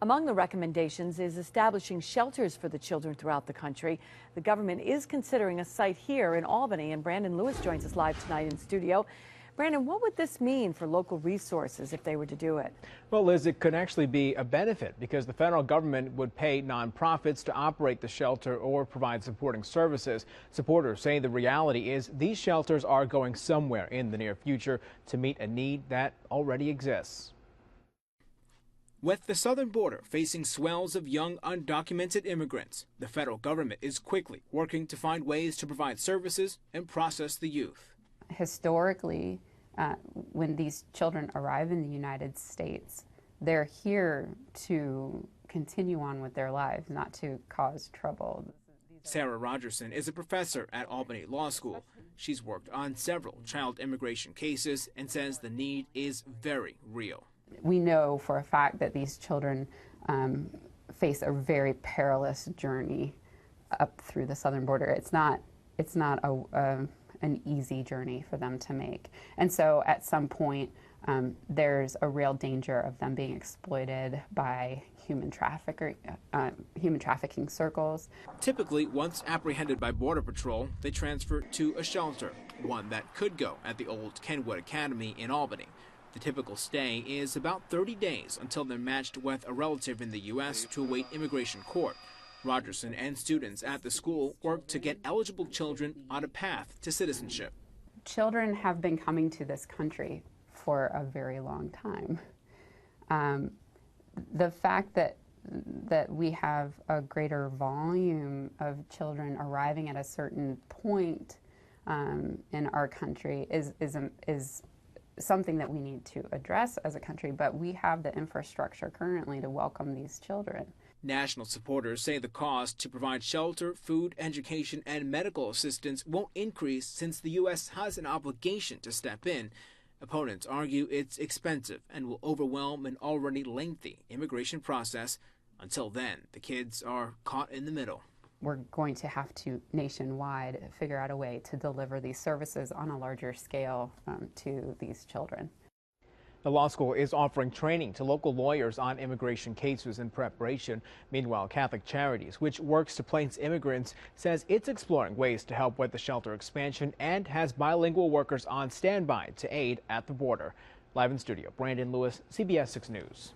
Among the recommendations is establishing shelters for the children throughout the country. The government is considering a site here in Albany, and Brandon Lewis joins us live tonight in studio. Brandon, what would this mean for local resources if they were to do it? Well, Liz, it could actually be a benefit because the federal government would pay nonprofits to operate the shelter or provide supporting services. Supporters say the reality is these shelters are going somewhere in the near future to meet a need that already exists. With the southern border facing swells of young undocumented immigrants, the federal government is quickly working to find ways to provide services and process the youth. Historically, when these children arrive in the United States, they're here to continue on with their lives, not to cause trouble. Sarah Rogerson is a professor at Albany Law School. She's worked on several child immigration cases and says the need is very real. We know for a fact that these children face a very perilous journey up through the southern border. It's not an easy journey for them to make. And so at some point, there's a real danger of them being exploited by human trafficking circles. Typically, once apprehended by Border Patrol, they transfer to a shelter, one that could go at the old Kenwood Academy in Albany. The typical stay is about 30 days until they're matched with a relative in the U.S. to await immigration court. Rogerson and students at the school work to get eligible children on a path to citizenship. Children have been coming to this country for a very long time. The fact that we have a greater volume of children arriving at a certain point in our country is something that we need to address as a country, but we have the infrastructure currently to welcome these children. National supporters say the cost to provide shelter, food, education, and medical assistance won't increase since the U.S. has an obligation to step in. Opponents argue it's expensive and will overwhelm an already lengthy immigration process. Until then, the kids are caught in the middle. We're going to have to nationwide figure out a way to deliver these services on a larger scale to these children. The law school is offering training to local lawyers on immigration cases in preparation. Meanwhile, Catholic Charities, which works to place immigrants, says it's exploring ways to help with the shelter expansion and has bilingual workers on standby to aid at the border. Live in studio, Brandon Lewis, CBS 6 News.